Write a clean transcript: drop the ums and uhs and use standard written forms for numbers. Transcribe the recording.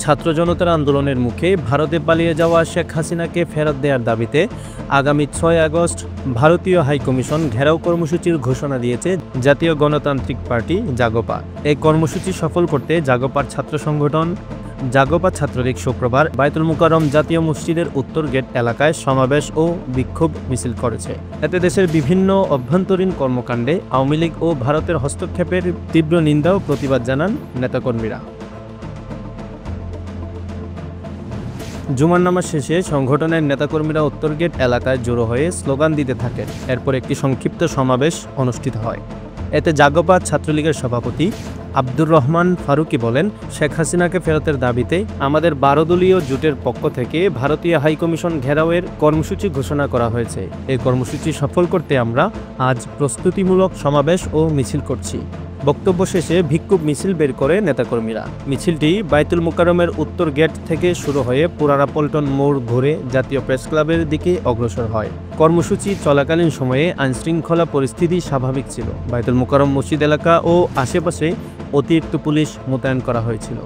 ছাত্র জনতার আন্দোলনের মুখে ভারতে পালিয়ে যাওয়া শেখ হাসিনাকে ফেরত দেওয়ার দাবিতে আগামী ৬ আগস্ট ভারতীয় হাইকমিশন ঘেরাও কর্মসূচির ঘোষণা দিয়েছে জাতীয় গণতান্ত্রিক পার্টি জাগপা। এই কর্মসূচি সফল করতে জাগপার ছাত্র সংগঠন জাগপা ছাত্রলীগ শুক্রবার বায়তুল মুকাররম জাতীয় মসজিদের উত্তর গেট এলাকায় সমাবেশ ও বিক্ষোভ মিছিল করেছে। এতে দেশের বিভিন্ন অভ্যন্তরীণ কর্মকাণ্ডে আওয়ামী লীগ ও ভারতের হস্তক্ষেপের তীব্র নিন্দা ও প্রতিবাদ জানান নেতাকর্মীরা। জুমার নামাজ শেষে সংগঠনের নেতাকর্মীরা উত্তর গেট এলাকায় জড়ো হয়ে স্লোগান দিতে থাকেন। এরপর একটি সংক্ষিপ্ত সমাবেশ অনুষ্ঠিত হয়। এতে জাগপা ছাত্রলীগের সভাপতি আব্দুর রহমান ফারুকি বলেন, শেখ হাসিনাকে ফেরতের দাবিতে আমাদের 12 দলীয় জোটের পক্ষ থেকে ভারতীয় হাইকমিশন ঘেরাওয়ের কর্মসূচি ঘোষণা করা হয়েছে। এই কর্মসূচি সফল করতে আমরা আজ প্রস্তুতিমূলক সমাবেশ ও মিছিল করছি। বক্তব্য শেষে বিক্ষোভ মিছিল বের করে নেতাকর্মীরা। মিছিলটি বায়তুল মুকাররমের উত্তর গেট থেকে শুরু হয়ে পুরানা পল্টন মোড় ঘুরে জাতীয় প্রেস ক্লাবের দিকে অগ্রসর হয়। কর্মসূচি চলাকালীন সময়ে আইনশৃঙ্খলা পরিস্থিতি স্বাভাবিক ছিল। বায়তুল মুকাররম মসজিদ এলাকা ও আশেপাশে অতিরিক্ত পুলিশ মোতায়েন করা হয়েছিল।